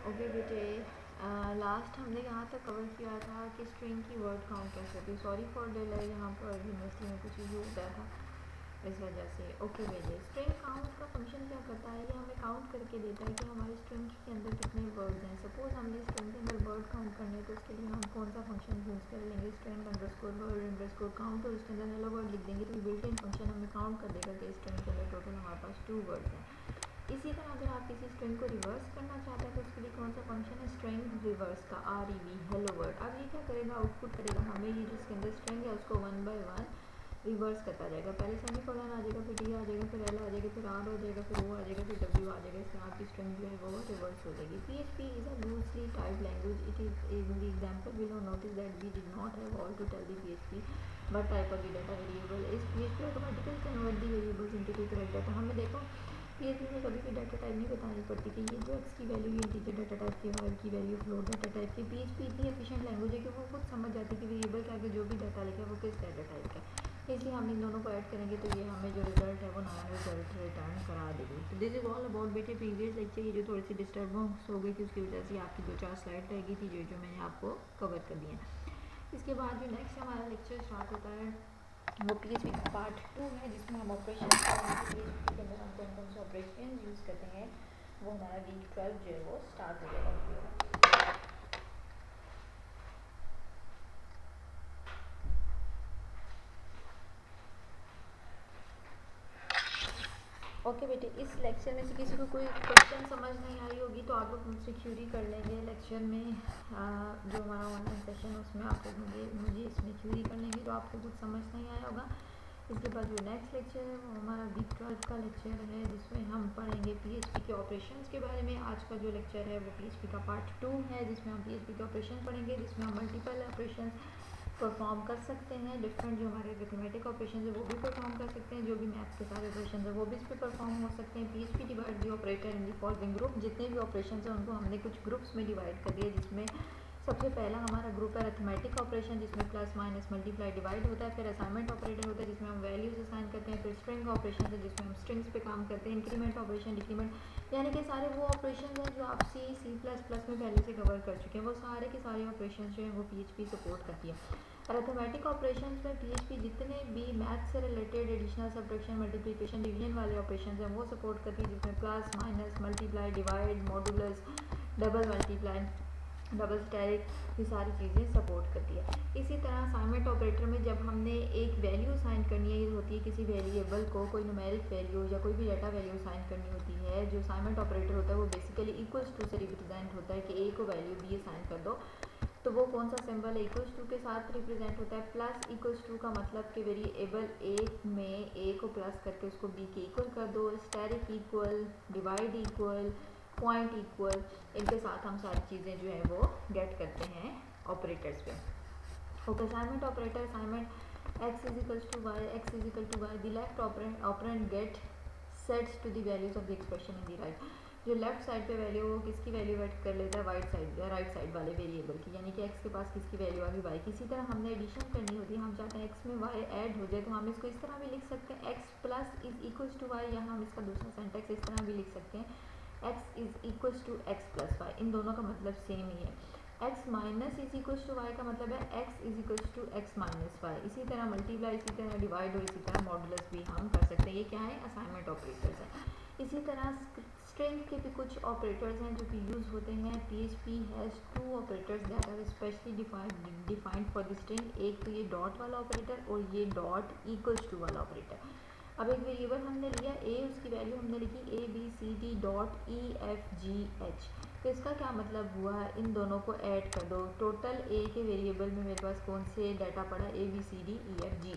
Okay बेटे, last हमने यहाँ तक कवर किया था कि स्ट्रिंग की वर्ड काउंट कैसे होती है। सॉरी फॉर डिले, यहाँ पर यूनिवर्सिटी में कुछ इशू होता था इस वजह से। ओके बेटे, स्ट्रिंग काउंट का फंक्शन क्या करता है, ये हमें काउंट करके देता है कि हमारी स्ट्रिंग के अंदर कितने वर्ड्स हैं। सपोज हमने स्ट्रिंग के अंदर वर्ड काउंट करने हैं तो उसके लिए हम कौन सा फंक्शन यूज़ कर लेंगे, string underscore word underscore count, और उसके अंदर हेलो वर्ड लिख देंगे तो बिल्ट इन फंक्शन हमें काउंट कर देगा कि स्ट्रिंग के अंदर टोटल हमारे पास 2 वर्ड्स हैं। इसी तरह अगर आप किसी स्ट्रिंग को रिवर्स करना चाहते हैं तो उसके लिए कौन सा फंक्शन है, स्ट्रिंग रिवर्स का, REV, हेलो वर्ड। अब ये क्या करेगा, आउटपुट करेगा हमें ये जिसके अंदर स्ट्रिंग है उसको 1 बाय 1 रिवर्स करता जाएगा। पहले सेमीकोलन आ जाएगा, फिर D आ जाएगा, फिर L आ जाएगा, फिर R हो जाएगा, फिर O आ जाएगा, फिर W आ जाएगा। इसमें आपकी स्ट्रिंग जो है वो रिवर्स हो जाएगी। PHP is a loosely typed language. It is in the example below notice that we did not have all to tell the PHP but type of the data variable is PHP automatically convert the variables into the correct data. हमें देखो PHP में कभी भी data type नहीं बतानी पड़ती कि ये जो x की वैल्यू ये इंटीजर डाटा टाइप की, y की वैल्यू फ्लोट डाटा टाइप की। PHP इतनी एफिशिएंट लैंग्वेज है कि वो खुद समझ जाती है कि वेरिएबल के आगे जो भी डाटा लिखा है वो किस डाटा टाइप का है। इसलिए हम इन दोनों को ऐड करेंगे तो ये हमें जो रिजल्ट है वो नया रिजल्ट रिटर्न करा देगी। तो दिस इज ऑल अबाउट बेटे प्रीवियस लेक्चर। ये जो थोड़ी सी डिस्टर्बेंस हो गई थी उसकी वजह से आपकी 2-4 स्लाइड रह गई थी जो मैंने आपको कवर कर दी है। इसके बाद जो नेक्स्ट हमारा लेक्चर स्टार्ट होता है वो PHP का पार्ट 2 है जिसमें हम ऑपरेशन PHP के अंदर हम कौन कौन से ऑपरेशन यूज़ करते हैं वो हमारा वीक 12 जो है वो स्टार्ट हो जाएगा। ओके बेटे, इस लेक्चर में से किसी को कोई क्वेश्चन समझ नहीं आई होगी तो आप लोग मुझसे क्यूरी कर लेंगे लेक्चर में। जो हमारा ऑनलाइन सेशन है उसमें आप लोग मुझे इसमें क्यूरी कर लेंगे तो आपको कुछ समझ नहीं आया होगा। इसके बाद जो नेक्स्ट लेक्चर है वो हमारा वीक 12 का लेक्चर है जिसमें हम पढ़ेंगे PHP के ऑपरेशंस के बारे में। आज का जो लेक्चर है वो PHP का पार्ट 2 है जिसमें हम PHP के ऑपरेशन पढ़ेंगे, जिसमें हम मल्टीपल ऑपरेशंस परफॉर्म कर सकते हैं। डिफरेंट जो हमारे अरिथमेटिक ऑपरेशन है वो भी परफॉर्म कर सकते हैं, जो भी मैथ्स के सारे ऑपरेशन है वो भी इस पर परफॉर्म हो सकते हैं। PHP divide the operator in the following group. जितने भी ऑपरेशन हैं उनको हमने कुछ ग्रुप्स में डिवाइड कर दिया, जिसमें सबसे पहला हमारा ग्रुप है अरिथमेटिक ऑपरेशन जिसमें प्लस माइनस मल्टीप्लाई डिवाइड होता है। फिर असाइनमेंट ऑपरेटर होता है जिसमें हम वैल्यूज असाइन करते हैं। फिर स्ट्रिंग ऑपरेशन है जिसमें हम स्ट्रिंग्स पे काम करते हैं। इंक्रीमेंट ऑपरेशन, डिक्रीमेंट, यानी कि सारे वो ऑपरेशन हैं जो आप C++ में पहले से कवर कर चुके हैं। वो सारे के सारे ऑपरेशन जो हैं वो PHP सपोर्ट करती है। अरिथमेटिक ऑपरेशंस में PHP जितने भी मैथ से related additional, subtraction, multiplication, division वाले ऑपरेशंस हैं वो सपोर्ट करती है, जिसमें plus minus multiply divide modulus double multiply double static ये सारी चीज़ें सपोर्ट करती है। इसी तरह असाइनमेंट ऑपरेटर में जब हमने एक वैल्यू असाइन करनी है, ये होती है किसी वेरिएबल को कोई न्यूमेरिक वैल्यू या कोई भी डाटा वैल्यू असाइन करनी होती है, जो असाइनमेंट ऑपरेटर होता है वो बेसिकली इक्वल्स टू से रिप्रेजेंट होता है कि A को वैल्यू B असाइन कर दो तो वो कौन सा सिंबल है, इक्वल्स टू के साथ रिप्रेजेंट होता है। प्लस इक्वल्स टू का मतलब कि वेरिएबल A में A को प्लस करके उसको B के इक्वल कर दो। Static equal, divide equal, point equal, इनके साथ हम सारी चीज़ें जो है वो गेट करते हैं ऑपरेटर्स पे। Okay, assignment operator, assignment x is equals to y, x is equal to y, the left operand get sets to the values of the expression in the right. जो लेफ्ट साइड पे value वो किसकी value add कर लेता है, white side या right side वाले variable की, यानी कि x के पास किसकी वैल्यू आ गई, y की। इसी तरह हमने एडिशन करनी होती है, हम चाहते हैं x में y ऐड हो जाए तो हम इसको इस तरह भी लिख सकते हैं x plus is equals to y, या हम इसका दूसरा सेंटेक्स इस तरह भी लिख सकते हैं x is equals to x plus y. इन दोनों का मतलब सेम ही है। x minus is equals to y का मतलब है x is equals to x minus y. इसी तरह मल्टीप्लाई, इसी तरह डिवाइड और इसी तरह मॉडुलस भी हम कर सकते हैं। ये क्या है, असाइनमेंट ऑपरेटर्स है। इसी तरह स्ट्रिंग के भी कुछ ऑपरेटर्स हैं जो कि यूज़ होते हैं। PHP has 2 operators that are specially defined for the string. एक तो ये डॉट वाला ऑपरेटर और ये डॉट इक्वल्स टू वाला ऑपरेटर। अब एक वेरिएबल हमने लिया A, उसकी वैल्यू हमने लिखी ABCD डॉट EFGH। तो इसका क्या मतलब हुआ, इन दोनों को ऐड कर दो। टोटल A के वेरिएबल में मेरे पास कौन से डाटा पड़ा, ABCDEFG।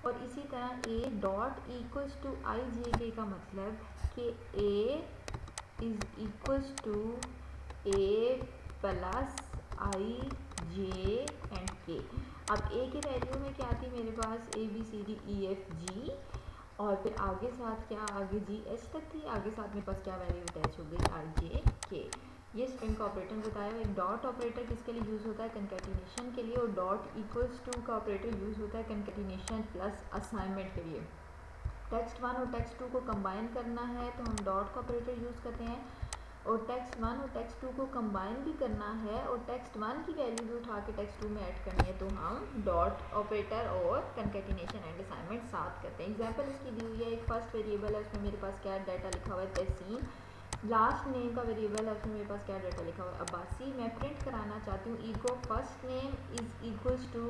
और इसी तरह A dot equals to IJK का मतलब कि A is equals to A plus IJ and K। अब A की वैल्यू में क्या थी मेरे पास, ABCDEFG, और फिर आगे साथ क्या, आगे GH तक थी, आगे साथ मेरे पास क्या वैल्यू अटैच हो गई, IJK। ये स्ट्रिंग का ऑपरेटर बताया। एक डॉट ऑपरेटर किसके लिए यूज़ होता है, कंकैटिनेशन के लिए, और डॉट इक्वल्स टू का ऑपरेटर यूज़ होता है कंकैटिनेशन प्लस असाइनमेंट के लिए। टेक्स्ट 1 और टेक्स्ट 2 को कंबाइन करना है तो हम डॉट का ऑपरेटर यूज़ करते हैं। और टेक्स्ट 1 और टेक्स्ट 2 को कंबाइन भी करना है और टेक्स्ट 1 की वैल्यू भी उठा के टेक्स्ट 2 में ऐड करनी है, तो हम डॉट ऑपरेटर और कंकैटिनेशन एंड असाइनमेंट साथ करते हैं। एग्जांपल इसकी दी हुई है, एक फर्स्ट वेरिएबल है, उसमें मेरे पास क्या डाटा लिखा हुआ है तहसीन। लास्ट नेम का वेरिएबल है, उसमें मेरे पास क्या डाटा लिखा हुआ है अब्बासी। मैं प्रिंट कराना चाहती हूँ echo first name is equals to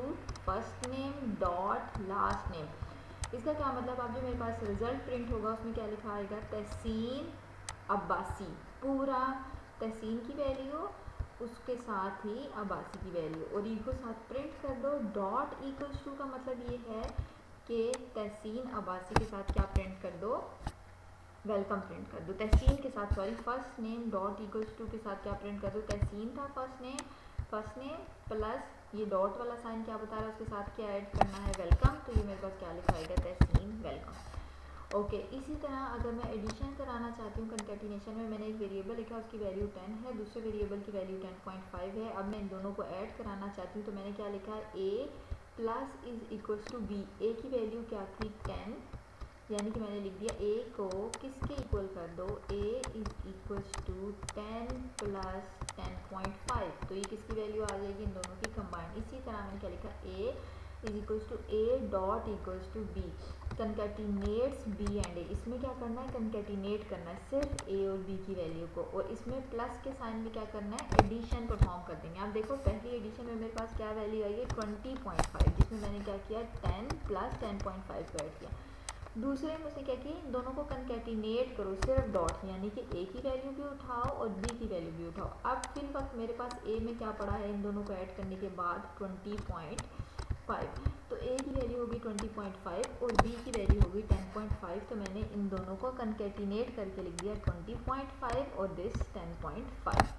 first name dot last name. इसका क्या मतलब, अब जो मेरे पास रिजल्ट प्रिंट होगा उसमें क्या लिखा आएगा तहसीन अब्बासी, पूरा तहसीन की वैल्यू उसके साथ ही अब्बासी की वैल्यू, और इको साथ प्रिंट कर दो। डॉट इक्वल्स टू का मतलब ये है कि तहसीन अब्बासी के साथ क्या प्रिंट कर दो, वेलकम प्रिंट कर दो। तहसीन के साथ sorry first name dot equals to के साथ क्या प्रिंट कर दो, तहसीन था फर्स्ट नेम प्लस ये डॉट वाला साइन क्या बता रहा है उसके साथ क्या ऐड करना है, वेलकम। तो ये मेरे पास क्या लिखा आएगा तहसीन वेलकम। ओके, इसी तरह अगर मैं एडिशन कराना चाहती हूँ कंकैटिनेशन में, मैंने एक वेरिएबल लिखा उसकी वैल्यू 10 है, दूसरे वेरिएबल की वैल्यू 10.5 है। अब मैं इन दोनों को ऐड कराना चाहती हूँ, तो मैंने क्या लिखा है a plus is equals to b. A की वैल्यू क्या थी 10, यानी कि मैंने लिख दिया ए को किसके इक्वल कर दो, ए इज इक्वल्स टू 10 प्लस 10.5, तो ये किसकी वैल्यू आ जाएगी इन दोनों की कंबाइंड। इसी तरह मैंने क्या लिखा a is equals to a dot equals to b, concatenates b and a. इसमें क्या करना है कंकैटिनेट करना है सिर्फ ए और बी की वैल्यू को, और इसमें प्लस के साइन में क्या करना है एडिशन परफॉर्म कर देंगे। आप देखो पहली एडिशन में मेरे पास क्या वैल्यू आई है 20.5, जिसमें मैंने क्या किया 10 प्लस 10.5 को ऐड किया। दूसरे में उसने क्या किया, इन दोनों को कंकैटिनेट करो सिर्फ डॉट, यानी कि ए की वैल्यू भी उठाओ और बी की वैल्यू भी उठाओ। अब फिर वक्त मेरे पास ए में क्या पड़ा है, इन दोनों को ऐड करने के बाद 20.5, तो ए की वैल्यू होगी 20.5 और बी की वैल्यू होगी 10.5। तो मैंने इन दोनों को कंकैटिनेट करके लिख दिया 20.5 और दिस 10.5,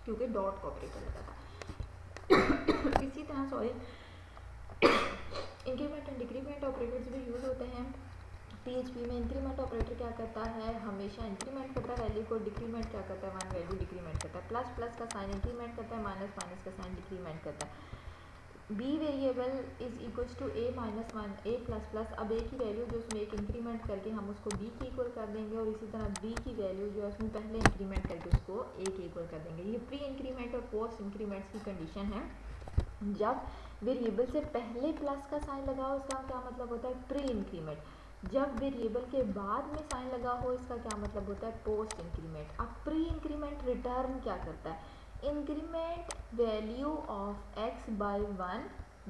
क्योंकि डॉट को ऑपरेटर लगा था। इसी तरह sorry increment and decrement operators भी यूज़ होते हैं PHP में। इंक्रीमेंट ऑपरेटर क्या करता है, हमेशा इंक्रीमेंट करता है वैल्यू को, डिक्रीमेंट क्या करता है वन वैल्यू डिक्रीमेंट करता है। प्लस प्लस का साइन इंक्रीमेंट करता है, माइनस माइनस का साइन डिक्रीमेंट करता है। B variable is equals to A minus one A plus plus. अब ए की वैल्यू जो उसमें एक इंक्रीमेंट करके हम उसको बी की इक्वल कर देंगे, और इसी तरह बी की वैल्यू जो है उसमें पहले इंक्रीमेंट करके उसको ए की इक्वल कर देंगे। ये प्री इंक्रीमेंट और पोस्ट इंक्रीमेंट्स की कंडीशन है। जब वेरिएबल से पहले प्लस का साइन लगाओ इसका क्या मतलब होता है प्री इंक्रीमेंट, जब वेरिएबल के बाद में साइन लगा हो इसका क्या मतलब होता है पोस्ट इंक्रीमेंट। अब प्री इंक्रीमेंट रिटर्न क्या करता है, increment value of x by 1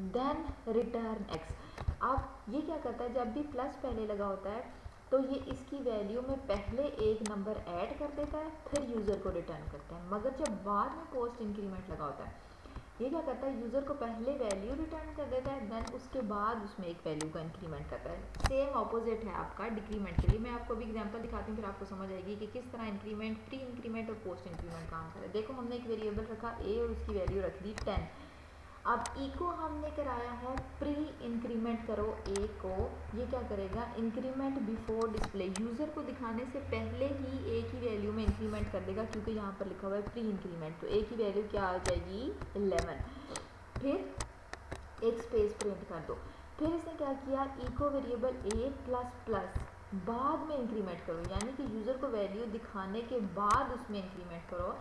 then return x। अब ये क्या करता है, जब भी प्लस पहले लगा होता है तो ये इसकी वैल्यू में पहले एक नंबर ऐड कर देता है, फिर यूज़र को रिटर्न करता है। मगर जब बाद में पोस्ट इंक्रीमेंट लगा होता है ये क्या करता है, यूज़र को पहले वैल्यू रिटर्न कर देता है, देन उसके बाद उसमें एक वैल्यू का इंक्रीमेंट करता है। सेम ऑपोजिट है आपका डिक्रीमेंट के लिए। मैं आपको भी एग्जांपल दिखाती हूँ, फिर आपको समझ आएगी कि किस तरह इंक्रीमेंट, प्री इंक्रीमेंट और पोस्ट इंक्रीमेंट काम करे। देखो हमने एक वेरिएबल रखा ए और उसकी वैल्यू रख दी 10। अब ई को हमने कराया है प्री इंक्रीमेंट करो ए को, ये क्या करेगा इंक्रीमेंट बिफोर डिस्प्ले, यूज़र को दिखाने से पहले ही ए की वैल्यू में इंक्रीमेंट कर देगा, क्योंकि यहाँ पर लिखा हुआ है प्री इंक्रीमेंट। तो ए की वैल्यू क्या आ जाएगी 11, फिर एक स्पेस प्रिंट कर दो। फिर इसने क्या किया, ई को वेरिएबल ए प्लस प्लस बाद में इंक्रीमेंट करो, यानी कि यूज़र को वैल्यू दिखाने के बाद उसमें इंक्रीमेंट करो।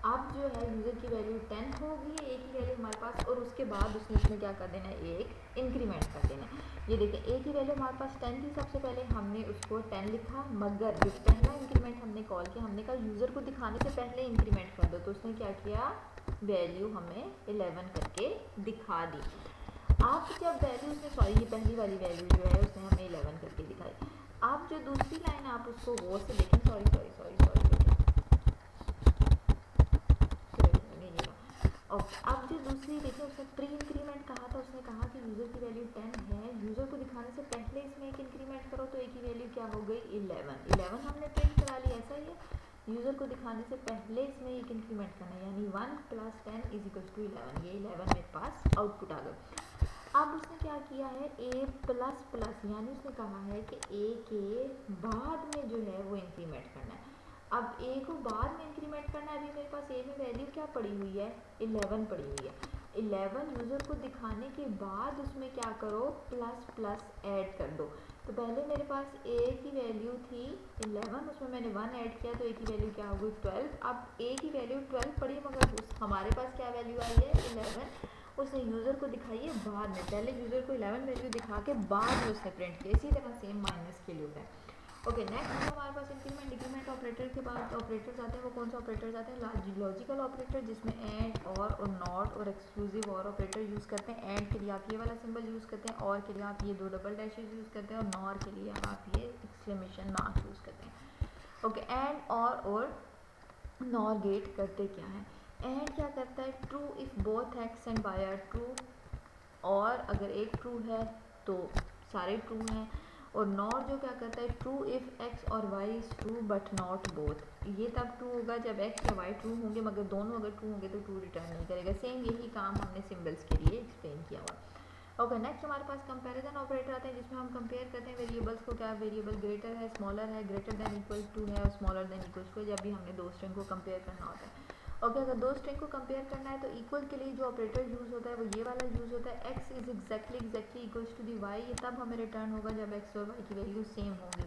अब जो है यूज़र की वैल्यू 10 होगी, ए की वैल्यू हमारे पास, और उसके बाद उसने इसमें क्या कर देना है एक इंक्रीमेंट कर देना है। ये देखें ए की वैल्यू हमारे पास 10 थी, सबसे पहले हमने उसको 10 लिखा, मगर जो पहला इंक्रीमेंट हमने कॉल किया, हमने कहा यूज़र को दिखाने से पहले इंक्रीमेंट कर दो, तो उसने क्या किया वैल्यू हमें 11 करके दिखा दी। अब जब वैल्यू उसने सॉरी ये पहली वाली वैल्यू जो है उसने हमें 11 करके दिखाई। अब जो दूसरी लाइन आप उसको गौर से देखें, सॉरी अब जो दूसरी देखिए उसने प्री इंक्रीमेंट कहा था, उसने कहा कि यूज़र की वैल्यू 10 है, यूज़र को दिखाने से पहले इसमें एक इंक्रीमेंट करो, तो ए की वैल्यू क्या हो गई 11 हमने प्रिंट करा ली। ऐसा ही है यूज़र को दिखाने से पहले इसमें एक इंक्रीमेंट करना है, यानी 1 + 10 = 11, ये 11 मेरे पास आउटपुट आ गया। अब उसने क्या किया है ए प्लस प्लस, यानी उसने कहा है कि ए के बाद में जो है वो इंक्रीमेंट करना है। अब ए को बाद में इंक्रीमेंट करना है, अभी मेरे पास ए में वैल्यू क्या पड़ी हुई है 11 पड़ी हुई है। 11 यूज़र को दिखाने के बाद उसमें क्या करो प्लस प्लस ऐड कर दो, तो पहले मेरे पास ए की वैल्यू थी 11, उसमें मैंने 1 ऐड किया तो ए की वैल्यू क्या हो गई 12। अब ए की वैल्यू 12 पड़ी मगर हमारे पास क्या वैल्यू आई है 11। उसने यूज़र को दिखाई है बाद में, पहले यूज़र को 11 वैल्यू दिखा के बाद में उसने प्रिंट किया। इसी तरह सेम माइनस के लिए होता है। ओके, नेक्स्ट जो हमारे पास इंक्रीमेंट डिक्रीमेंट ऑपरेटर के बाद ऑपरेटर्स आते हैं, वो कौन से ऑपरेटर्स आते हैं? लॉजिकल ऑपरेटर, जिसमें एंड और नॉट और एक्सक्लूसिव और ऑपरेटर यूज़ करते हैं। एंड के लिए आप ये वाला सिंबल यूज़ करते हैं, और के लिए आप ये 2 डबल डैशेज यूज़ करते हैं, और नॉर के लिए आप ये एक्सक्लेमेशन मार्क यूज़ करते हैं। Okay, and or nor gate करते क्या है? एंड क्या करता है? True if both X and Y are true, और अगर एक ट्रू है तो सारे ट्रू हैं। और नॉर जो क्या करता है? True if X or Y is true but not both. ये तब ट्रू होगा जब एक्स या वाई ट्रू होंगे, मगर दोनों अगर ट्रू होंगे तो ट्रू रिटर्न नहीं करेगा। सेम यही काम हमने सिम्बल्स के लिए एक्सप्लेन किया हुआ। ओके, नेक्स्ट हमारे पास कंपैरिजन ऑपरेटर आते हैं, जिसमें हम कंपेयर करते हैं वेरिएबल्स को। क्या वेरिएबल ग्रेटर है, स्मॉलर है, ग्रेटर देन इक्वल टू है, और स्मॉलर देन इक्वल टू है, जब भी हमने दो स्ट्रिंग को कंपेयर करना होता है। ओके, अगर दो स्ट्रिंग को कंपेयर करना है तो इक्वल के लिए जो ऑपरेटर यूज़ होता है वो ये वाला यूज़ होता है, X is exactly equals to the Y. ये तब हमें रिटर्न होगा जब एक्स और वाई की वैल्यू सेम होंगी।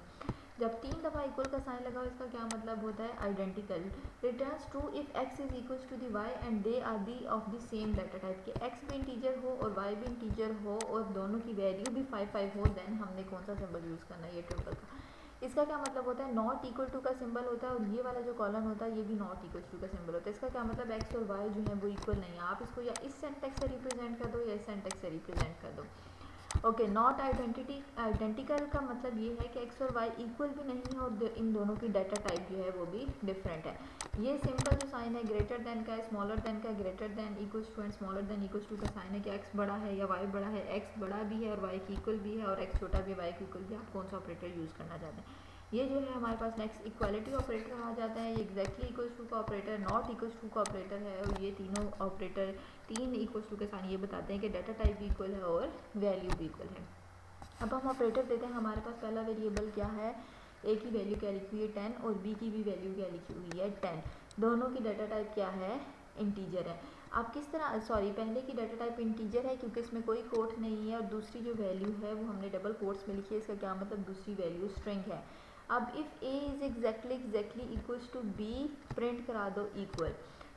जब 3 दफ़ा इक्वल का साइन लगा हो, इसका क्या मतलब होता है? Identical. Returns true if X is equals to the Y and they are the of the same data type के। एक्स भी इंटीजर हो और वाई भी इंटीजर हो और दोनों की वैल्यू भी 5 हो, देन हमने कौन सा सिंबल यूज़ करना है? ये ट्रिपल का। इसका क्या मतलब होता है? नॉट इक्वल टू का सिंबल होता है, और ये वाला जो कॉलन होता है ये भी नॉट इक्वल टू का सिंबल होता है। इसका क्या मतलब? एक्स और वाई जो है वो इक्वल नहीं है। आप इसको या इस सेंटेक्स से रिप्रेजेंट कर दो या इस सेंटेक्स से रिप्रेजेंट कर दो। ओके, नॉट आइडेंटिकल का मतलब ये है कि एक्स और वाई इक्वल भी नहीं है, और इन दोनों की डाटा टाइप जो है वो भी डिफरेंट है। ये सिंपल जो साइन है ग्रेटर देन का है, स्मॉलर देन का है, greater than equals to and smaller than equals to का साइन है कि एक्स बड़ा है या वाई बड़ा है। एक्स बड़ा भी है और वाई की इक्वल भी है, और एक्स छोटा भी है वाई की इक्वल भी। आप कौन सा ऑपरेटर यूज़ करना चाहते हैं? ये जो है हमारे पास नेक्स्ट इक्वालिटी ऑपरेटर कहा जाता है। ये एग्जैक्टली इक्वल्स टू का ऑपरेटर, नॉट इक्वल्स टू का ऑपरेटर है, और ये तीनों ऑपरेटर 3 इक्वल्स टू के साइन ये बताते हैं कि डाटा टाइप भी इक्वल है और वैल्यू भी इक्वल है। अब हम ऑपरेटर देते हैं। हमारे पास पहला वेरिएबल क्या है? ए की वैल्यू क्या लिखी हुई है 10, और बी की भी वैल्यू क्या लिखी हुई है 10। दोनों की डाटा टाइप क्या है? इंटीजर है। आप किस तरह, सॉरी, पहले की डाटा टाइप इंटीजर है क्योंकि इसमें कोई कोट नहीं है, और दूसरी जो वैल्यू है वो हमने डबल कोट्स में लिखी है। इसका क्या मतलब? दूसरी वैल्यू स्ट्रिंग है। अब if A is exactly equals to B, print करा दो इक्वल,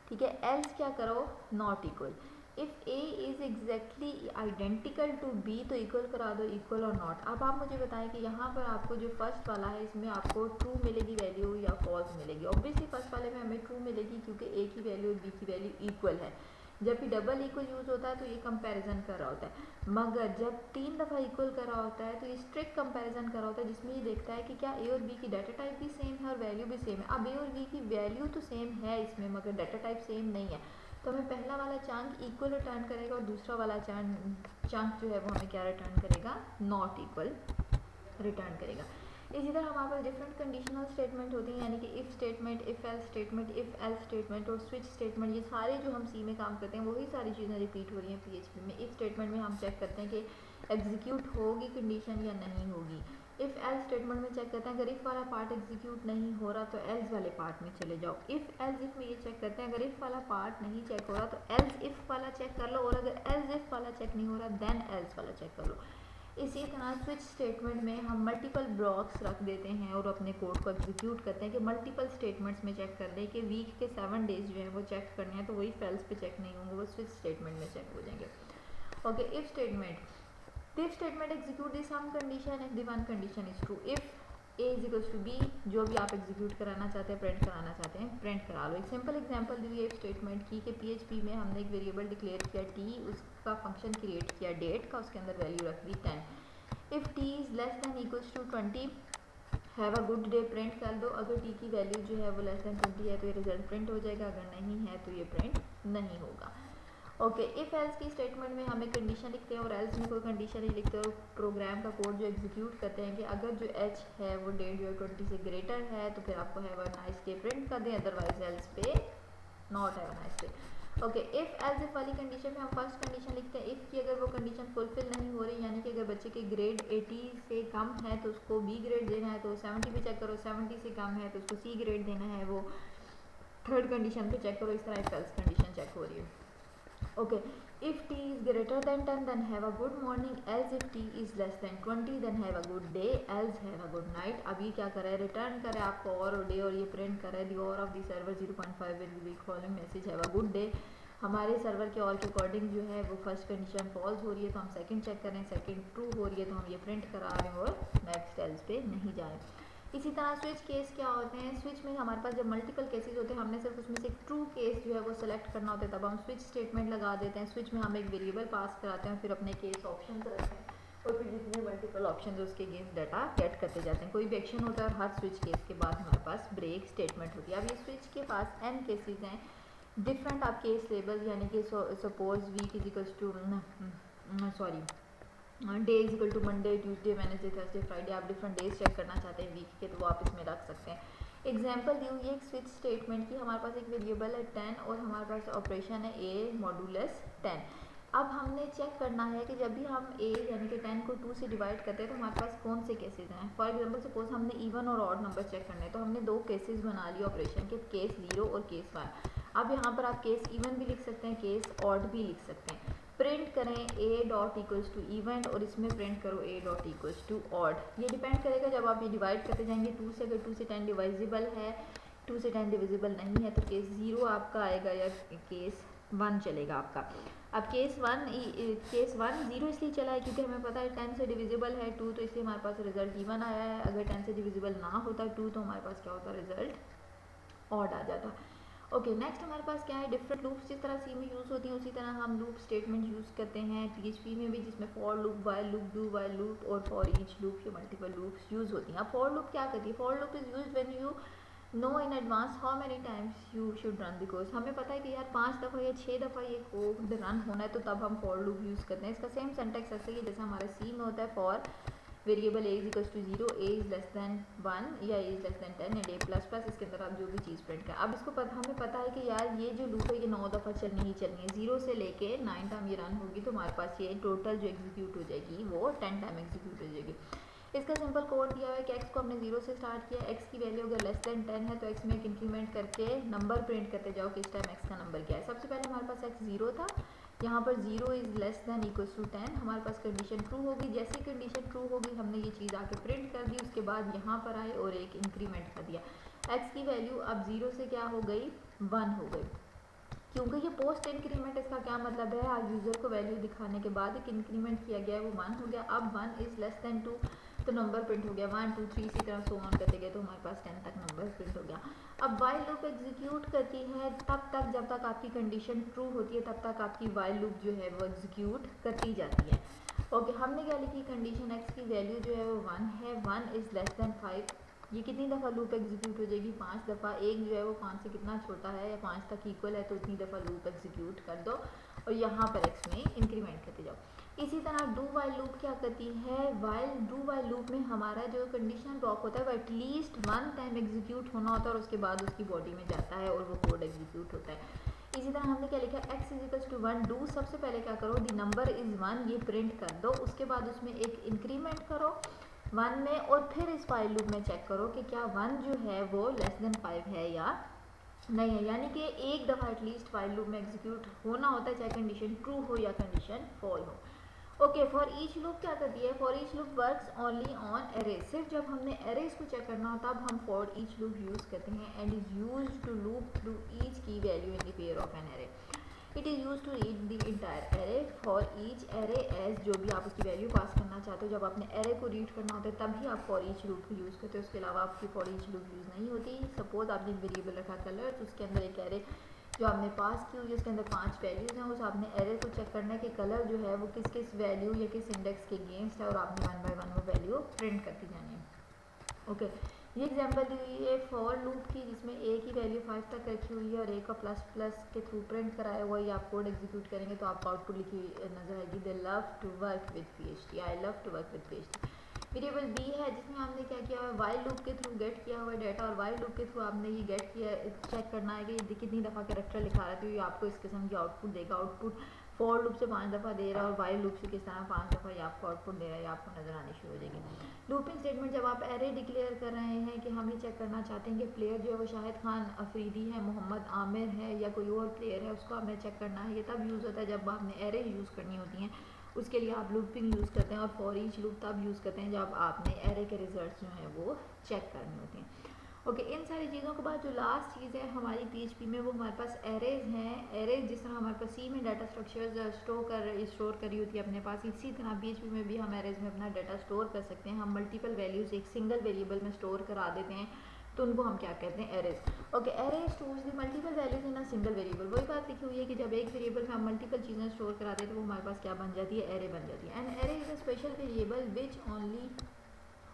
ठीक है। एल्स क्या करो? Not equal. If A is exactly identical to B, तो इक्वल करा दो इक्वल और नॉट। अब आप मुझे बताएं कि यहाँ पर आपको जो फर्स्ट वाला है इसमें आपको ट्रू मिलेगी वैल्यू या फॉल्स मिलेगी? ऑब्वियसली फर्स्ट वाले में हमें ट्रू मिलेगी क्योंकि ए की वैल्यू और बी की वैल्यू इक्वल है। जब भी डबल इक्वल यूज़ होता है तो ये कंपैरिजन कर रहा होता है, मगर जब 3 दफ़ा इक्वल कर रहा होता है तो ये स्ट्रिक्ट कंपैरिजन कर रहा होता है, जिसमें ये देखता है कि क्या ए और बी की डाटा टाइप भी सेम है और वैल्यू भी सेम है। अब ए और बी की वैल्यू तो सेम है इसमें, मगर डाटा टाइप सेम नहीं है, तो हमें पहला वाला चंक इक्वल रिटर्न करेगा और दूसरा वाला चंक जो है वो हमें क्या रिटर्न करेगा? नॉट इक्वल रिटर्न करेगा। इसी तरह हमारे पास डिफरेंट कंडीशनल स्टेटमेंट होती हैं, यानी कि if statement, if else statement, if else statement और स्विच स्टेटमेंट। ये सारे जो हम सी में काम करते हैं वही सारी चीज़ें रिपीट हो रही हैं पीएचपी में। इफ़ स्टेटमेंट में हम चेक करते हैं कि एग्जीक्यूट होगी कंडीशन या नहीं होगी। इफ़ एल्स स्टेटमेंट में चेक करते हैं अगर इफ़ वाला पार्ट एग्जीक्यूट नहीं हो रहा तो एल्स वाले पार्ट में चले जाओ। इफ़ एल्स इफ़ में ये चेक करते हैं अगर इफ़ वाला पार्ट नहीं चेक हो रहा तो एल्स इफ़ वाला चेक कर लो, और अगर एल्स इफ़ वाला चेक नहीं हो रहा देन एल्स वाला चेक कर लो। इसी तरह स्विच स्टेटमेंट में हम मल्टीपल ब्लॉक्स रख देते हैं और अपने कोड को एग्जीक्यूट करते हैं कि मल्टीपल स्टेटमेंट्स में चेक कर दें कि वीक के 7 डेज जो है वो चेक करने हैं, तो वही फेल्स पे चेक नहीं होंगे, वो स्विच स्टेटमेंट में चेक हो जाएंगे। Okay, if statement execute the some condition if the one condition is true. If A is equals to B, जो भी आप एग्जीक्यूट कराना चाहते हैं, प्रिंट कराना चाहते हैं, प्रिंट करा लो। एक सिंपल एग्जांपल दी है इफ स्टेटमेंट की कि पीएचपी में हमने एक वेरिएबल डिक्लेयर किया टी, उसका फंक्शन क्रिएट किया डेट का, उसके अंदर वैल्यू रख दी 10। If T is less than equals to 20, have a good day print कर दो। अगर टी की वैल्यू जो है वो लेस दैन 20 है तो ये रिजल्ट प्रिंट हो जाएगा, अगर नहीं है तो ये प्रिंट नहीं होगा। ओके, इफ़ एल्स की स्टेटमेंट में हमें कंडीशन लिखते हैं और एल्स में कोई कंडीशन नहीं लिखते, और प्रोग्राम का कोड जो एग्जीक्यूट करते हैं कि अगर जो एच है वो डेट जो है 20 से ग्रेटर है तो फिर आपको have a nice day print कर दें, अदरवाइज एल्स पे not have a nice day. Okay, if else if वाली कंडीशन में हम फर्स्ट कंडीशन लिखते हैं इफ़ की अगर वो कंडीशन फुलफिल नहीं हो रही, यानी कि अगर बच्चे के ग्रेड 80 से कम है तो उसको बी ग्रेड देना है, तो 70 पे चेक करो, 70 से कम है तो उसको सी ग्रेड देना है, वो थर्ड कंडीशन पे चेक करो। इस तरह इफ एल्स कंडीशन चेक हो रही है। Okay, if T is greater than 10 then have a good morning, else if T is less than 20 then have a good day, else have a good night. अब ये क्या कर रहा है, return करे आपको और डे, और ये प्रिंट कर रहा है दी और of the server 0.5 will be following message have a good day. हमारे सर्वर के और के अकॉर्डिंग जो है वो फर्स्ट कंडीशन फॉल्स हो रही है, तो हम सेकंड चेक कर रहे हैं, सेकंड ट्रू हो रही है तो हम ये प्रिंट करा रहे हैं और नेक्स्ट एल्स पे नहीं जा रहे। इसी तरह स्विच केस क्या होते हैं, स्विच में हमारे पास जब मल्टीपल केसेस होते हैं, हमने सिर्फ उसमें से एक ट्रू केस जो है वो सेलेक्ट करना होता है, तब हम स्विच स्टेटमेंट लगा देते हैं। स्विच में हम एक वेरिएबल पास कराते हैं, फिर अपने केस ऑप्शन रखते हैं और फिर जितने मल्टीपल ऑप्शन है उसके अगेंस्ट डाटा गेट करते जाते हैं। कोई भी एक्शन होता है और हर स्विच केस के बाद हमारे पास ब्रेक स्टेटमेंट होती है। अब ये स्विच के पास n केसेज हैं, डिफरेंट आप केस लेबल, यानी कि suppose week is equals to day is equal to Monday, Tuesday, Wednesday, Thursday, Friday, आप डिफरेंट डेज चेक करना चाहते हैं वीक के, तो वो आप इसमें रख सकते हैं। एग्जाम्पल दी हुई है एक स्विच स्टेटमेंट की, हमारे पास एक वेरिएबल है 10 और हमारे पास ऑपरेशन है a मॉडुलस 10। अब हमने चेक करना है कि जब भी हम a यानी कि 10 को 2 से डिवाइड करते हैं तो हमारे पास कौन से केसेस हैं। फॉर एग्जांपल सपोज हमने इवन और ऑड नंबर चेक करने हैं, तो हमने दो केसेस बना लिए ऑपरेशन के, केस 0 और केस 1। अब यहाँ पर आप केस इवन भी लिख सकते हैं, केस ऑड भी लिख सकते हैं। प्रिंट करें a dot equals to even और इसमें प्रिंट करो a dot equals to odd. ये डिपेंड करेगा जब आप ये डिवाइड करते जाएंगे 2 से, अगर 2 से 10 डिवाइजिबल है, 2 से 10 डिविजिबल नहीं है तो केस 0 आपका आएगा या केस 1 चलेगा आपका। अब केस 1 0 इसलिए चला है क्योंकि हमें पता है 10 से डिविजिबल है 2, तो इसलिए हमारे पास रिजल्ट इवन आया है। अगर 10 से डिविजिबल ना होता 2 तो हमारे पास क्या होता, रिजल्ट ऑड आ जाता। ओके, नेक्स्ट हमारे पास क्या है, डिफरेंट लूप्स जिस तरह सी में यूज़ होती हैं उसी तरह हम लूप स्टेटमेंट यूज़ करते हैं PHP में भी, जिसमें for loop, while loop, do while loop और फॉर ईच लूप, ये मल्टीपल लूप्स यूज़ होती हैं। अब फॉर लूप क्या करती है, for loop is use when you know in advance how many times you should run the course. हमें पता है कि यार 5 दफ़ा या 6 दफ़ा ये कोड रन होना है, तो तब हम फॉर लूप यूज़ करते हैं। इसका सेम सिंटैक्स ऐसे ही जैसे हमारे सी में होता है, for variable a is equals to 0, a is less than 1 या a is less than 10 and a plus plus, इसके अंदर आप जो भी चीज़ प्रिंट करें। अब इसको हमें पता है कि यार ये जो लूप है ये 9 दफ़ा चलनी ही चलनी है, 0 से लेके 9 टाइम ये रन होगी, तो हमारे पास ये टोटल जो एग्जीक्यूट हो जाएगी वो 10 टाइम एग्जीक्यूट हो जाएगी। इसका सिंपल कोड दिया हुआ है कि x को हमने 0 से स्टार्ट किया, x की वैल्यू अगर लेस दैन 10 है तो x में एक इंक्रीमेंट करके नंबर प्रिंट करते जाओ कि इस टाइम x का नंबर क्या है। सबसे पहले हमारे पास x 0 था, यहाँ पर 0 is less than equals to 10, हमारे पास कंडीशन ट्रू होगी। जैसे कंडीशन ट्रू होगी हमने ये चीज़ आके प्रिंट कर दी, उसके बाद यहाँ पर आए और एक इंक्रीमेंट कर दिया। x की वैल्यू अब 0 से क्या हो गई, 1 हो गई। क्योंकि ये पोस्ट इंक्रीमेंट, इसका क्या मतलब है, आज यूज़र को वैल्यू दिखाने के बाद एक इंक्रीमेंट किया गया है वो 1 हो गया। अब 1 इज़ लेस दैन 2 तो नंबर प्रिंट हो गया 1 2 3, इसी तरह सो ऑन करते गए तो हमारे पास 10 तक नंबर प्रिंट हो गया। अब वाइल लूप एग्जीक्यूट करती है तब तक जब तक आपकी कंडीशन ट्रू होती है, तब तक आपकी वाइल लूप जो है वो एग्जीक्यूट करती जाती है। ओके, हमने क्या लिखी, कंडीशन x की वैल्यू जो है वो 1 है, 1 इज़ लेस दैन 5। ये कितनी दफ़ा लूप एग्जीक्यूट हो जाएगी, 5 दफ़ा। एक जो है वो 5 से कितना छोटा है या 5 तक इक्वल है, तो उतनी दफ़ा लूप एग्जीक्यूट कर दो और यहाँ पर x में इंक्रीमेंट करते जाओ। इसी तरह डू वाइल लूप क्या करती है, डू वाइल लूप में हमारा जो कंडीशन ब्लॉक होता है वो एटलीस्ट 1 टाइम एग्जीक्यूट होना होता है और उसके बाद उसकी बॉडी में जाता है और वो कोड एग्जीक्यूट होता है। इसी तरह हमने क्या लिखा, x is equals to 1, do सबसे पहले क्या करो, दी नंबर इज़ 1, ये प्रिंट कर दो, उसके बाद उसमें एक इंक्रीमेंट करो 1 में और फिर इस वाइल लूप में चेक करो कि क्या 1 जो है वो लेस देन 5 है या नहीं है। यानी कि एक दफ़ा एटलीस्ट वाइल लूप में एग्जीक्यूट होना होता है, चाहे कंडीशन ट्रू हो या कंडीशन फॉल हो। ओके, फॉर ईच लूप क्या करती है, for each loop works only on array. सिर्फ जब हमने एरेज को चेक करना हो तब हम फॉर ईच लूप यूज़ करते हैं and is use to loop through each key value in the pair of an array. It is use to read the entire array for each array as, जो भी आप उसकी value pass करना चाहते हो, जब आपने एरे को रीड करना होता है तभी आप फॉर ईच लूप को यूज़ करते हो, उसके अलावा आपकी फॉर ईच लूप यूज़ नहीं होती। सपोज आपने वेरिएबल रखा कलर, तो उसके अंदर एक एरे जो आपने पास की हुई, उसके अंदर 5 वैल्यूज़ हैं, उस आपने एरे को चेक करना है कि कलर जो है वो किस किस वैल्यू या किस इंडेक्स के अगेंस्ट है और आपने 1 बाय 1 वो वैल्यू प्रिंट करती जानी है। ओके, ये एग्जांपल दी हुई है फॉर लूप की जिसमें a की वैल्यू 5 तक रखी हुई है और a का प्लस प्लस के थ्रू प्रिंट कराया हुआ है। आप कोड एग्जीक्यूट करेंगे तो आपको आउटपुट लिखी हुई नजर आएगी, they love to work with PHP, I love to work with PHP। Variable B है जिसमें हमने क्या किया हुआ है, वाइल लूप के थ्रू गेट किया हुआ डाटा, और वाइल लूप के थ्रू आपने ये गेट किया, चेक करना है कि ये कितनी दफ़ा कैरेक्टर लिखा रहा है, तो ये आपको इस किस्म की आउटपुट देगा। आउटपुट फॉर लूप से 5 दफ़ा दे रहा है और वाइल लूप से किस तरह 5 दफ़ा ये आपको आउटपुट दे रहा है, ये आपको नजर आनी शुरू हो जाएगी। लूपिंग स्टेटमेंट जब आप एरे डिक्लेयर कर रहे हैं कि हम ये चेक करना चाहते हैं कि प्लेयर जो है वो शाहिद खान अफरीदी है, मोहम्मद आमिर है या कोई और प्लेयर है, उसको हमें चेक करना है। ये तब यूज़ होता है जब आपने एरे यूज़ करनी होती हैं, उसके लिए आप लूपिंग यूज़ करते हैं, और फॉर ईच लूप तब यूज़ करते हैं जब आपने एरे के रिजल्ट्स जो हैं वो चेक करने होते हैं। ओके, इन सारी चीज़ों के बाद जो लास्ट चीज़ है हमारी पीएचपी में, वो हमारे पास एरेज हैं। एरेज जिस तरह हमारे पास सी में डाटा स्ट्रक्चर्स स्टोर करी होती है अपने पास, इसी तरह पीएचपी में भी हम एरेज में अपना डाटा स्टोर कर सकते हैं। हम मल्टीपल वैल्यूज़ एक सिंगल वेरिएबल में स्टोर करा देते हैं, तो उनको हम क्या कहते हैं, arrays. Okay, array stores the multiple values in a single variable. वही बात लिखी हुई है कि जब एक वेरिएबल में हम मल्टीपल चीज़ें स्टोर कराते हैं तो वो हमारे पास क्या बन जाती है, एरे बन जाती है। And array is a special variable which only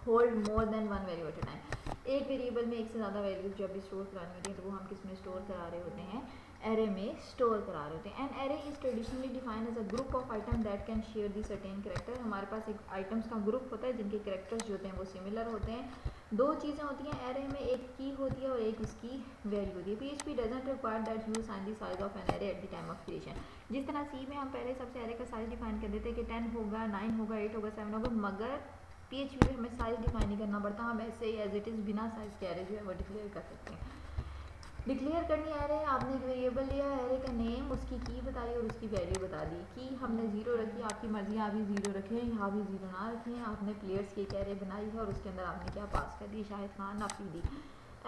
hold more than one value at a time. एक वेरिएबल में एक से ज़्यादा वैल्यूज जब भी स्टोर करानी होती है तो वो हम किस में स्टोर करा रहे होते हैं, एरे में स्टोर करा रहे होते हैं। And array is traditionally defined as a group of item that can share the certain character. हमारे पास एक आइटम्स का ग्रुप होता है जिनके कैरेक्टर्स जो होते हैं वो सिमिलर होते हैं। दो चीज़ें होती हैं एरे में, एक की होती है और एक उसकी वैल्यू होती है। PHP doesn't require that you find the size of an array at the time of creation. जिस तरह सी में हम पहले सबसे एरे का साइज डिफाइन कर देते हैं कि 10 होगा, 9 होगा, 8 होगा, 7 होगा, मगर पीएचपी में हमें साइज डिफाइन नहीं करना पड़ता, हम ऐसे ही एज इट इज़ बिना साइज के एरे जो है वो डिक्लेयर कर सकते हैं। डिक्लेयर करनी एरे, आपने एक वेरिएबल लिया, एरे का नेम, उसकी की बताई और उसकी वैल्यू बता दी। की हमने 0 रखी, आपकी मर्जी, आप भी 0 रखें, यहाँ भी 0 ना रखें। आपने प्लेयर्स की एक एरे बनाई है और उसके अंदर आपने क्या पास कर दी, शाहिद खान अफरीदी।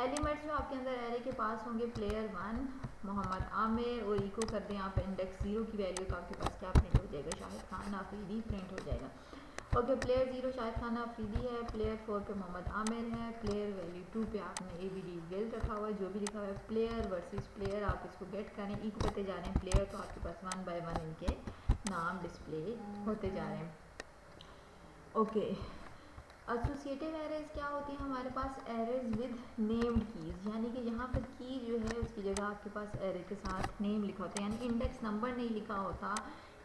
एलिमेंट्स में आपके अंदर एरे के पास होंगे प्लेयर 1 मोहम्मद आमिर, और इको कर दें आप इंडेक्स 0 की वैल्यू, तो आपके पास क्या प्रिंट हो जाएगा, शाहिद खान अफरीदी प्रिंट हो जाएगा। ओके, प्लेयर 0 शाहिद खान अफरीदी है, प्लेयर 4 पे मोहम्मद आमिर है, प्लेयर वैल्यू 2 पे आपने ABD वेल रखा हुआ है, जो भी लिखा हुआ है प्लेयर वर्सेस प्लेयर, आप इसको गेट करें, इको करते जा रहे हैं प्लेयर, तो आपके पास 1 बाय 1 इनके नाम डिस्प्ले होते जा रहे हैं। ओके, एसोसिएटिव एरेज क्या होती है हमारे पास, एरेज विद नेम्ड कीज़, यानी कि यहाँ पर की जो है उसकी जगह आपके पास एरे के साथ नेम लिखा होता है, यानी इंडेक्स नंबर नहीं लिखा होता,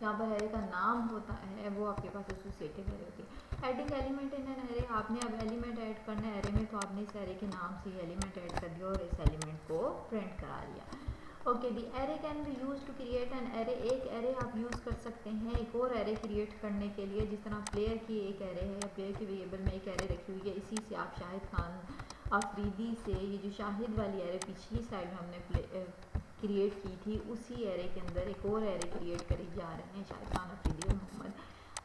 यहाँ पर एरे का नाम होता है, वो आपके पास एसोसिएटिव एरे होती है। Adding element in an array, आपने अब एलिमेंट ऐड करना है एरे में, तो आपने इस एरे के नाम से एलिमेंट ऐड कर दिया और इस एलिमेंट को प्रिंट करा दिया। Okay, the array can be use to create an array, एक एरे आप यूज़ कर सकते हैं एक और एरे क्रिएट करने के लिए। जिस तरह प्लेयर की एक एरे है या प्लेयर के वेरिएबल में एक एरे रखी हुई है, इसी से आप शाहिद खान अफरीदी से ये जो शाहिद वाली एरे पिछली साइड में हमने क्रिएट की थी, उसी एरे के अंदर एक और एरे क्रिएट करी जा रहे हैं, शाहिद खान अफरीदी और मोहम्मद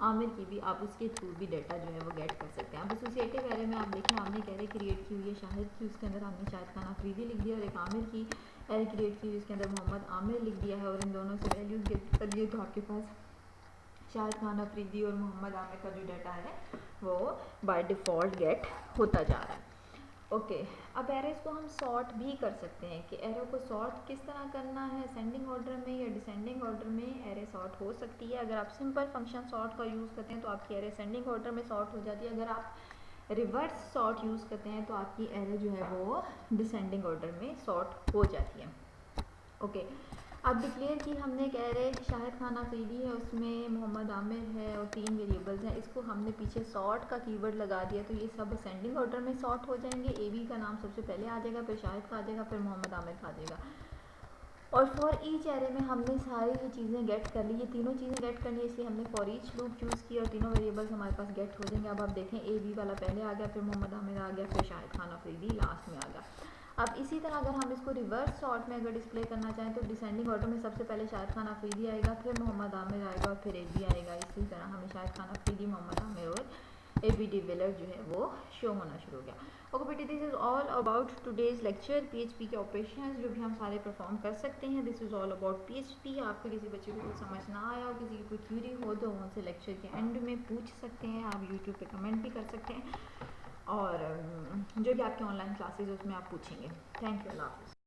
आमिर की भी, आप उसके थ्रू भी डाटा जो है वो गेट कर सकते हैं। अब एसोसिएटिव एरे में आप देखें, आपने एक एरे क्रिएट की हुई है शाहिद की, उसके अंदर आपने शाहिद खान अफरीदी लिख दिया, और एक आमिर की एरे क्रिएट की हुई इसके अंदर मोहम्मद आमिर लिख दिया है, और इन दोनों से वैल्यूज गेट कर लिए, तो आपके पास शाहिद खान अफरीदी और मोहम्मद आमिर का जो डाटा है वो बाय डिफ़ॉल्ट गेट होता जा रहा है। ओके, अब एरेज को हम सॉर्ट भी कर सकते हैं कि एरे को सॉर्ट किस तरह करना है, असेंडिंग ऑर्डर में या डिसेंडिंग ऑर्डर में एरे सॉर्ट हो सकती है। अगर आप सिंपल फंक्शन सॉर्ट का यूज़ करते हैं तो आपकी एरे असेंडिंग ऑर्डर में सॉर्ट हो जाती है, अगर आप रिवर्स सॉर्ट यूज़ करते हैं तो आपकी एरे जो है वो डिसेंडिंग ऑर्डर में सॉर्ट हो जाती है। ओके, अब डिक्लेयर की हमने एक एरे शाहिद खान अफरीदी है, उसमें मोहम्मद आमिर है और 3 वेरिएबल्स हैं, इसको हमने पीछे सॉर्ट का कीवर्ड लगा दिया, तो ये सब असेंडिंग ऑर्डर में सॉर्ट हो जाएंगे। AB का नाम सबसे पहले आ जाएगा, फिर शाहिद का आ जाएगा, फिर मोहम्मद आमिर का आ जाएगा, और फॉर ईच एरे में हमने सारी ये चीज़ें गेट कर ली, ये तीनों चीज़ें गेट करनी है, इसलिए हमने फॉर ईच लूप चूज़ किया और तीनों वेरिएबल्स हमारे पास गेट हो जाएंगे। अब आप देखें AB वाला पहले आ गया, फिर मोहम्मद आमिर आ गया, फिर शाहिद खान अफरीदी लास्ट में आ गया। अब इसी तरह अगर हम इसको रिवर्स सॉर्ट में अगर डिस्प्ले करना चाहें तो डिसेंडिंग ऑर्डर में सबसे पहले शाहिद खान अफरीदी आएगा, फिर मोहम्मद आमिर आएगा और फिर AB आएगा। इसी तरह हमें शाहिद खान अफरीदी, मोहम्मद आमिर और ABD विलर जो है वो शो होना शुरू हो गया। ओके बेटे, this is all about today's lecture. PHP के ऑपरेशंस जो भी हम सारे परफॉर्म कर सकते हैं, this is all about PHP। आपको किसी बच्चे को कुछ समझ ना आया हो, किसी की कोई क्यूरी हो तो उनसे लेक्चर के एंड में पूछ सकते हैं, आप यूट्यूब पे कमेंट भी कर सकते हैं, और जो भी आपके ऑनलाइन क्लासेज उसमें आप पूछेंगे। थैंक यू, अल्लाह हाफ़िज़।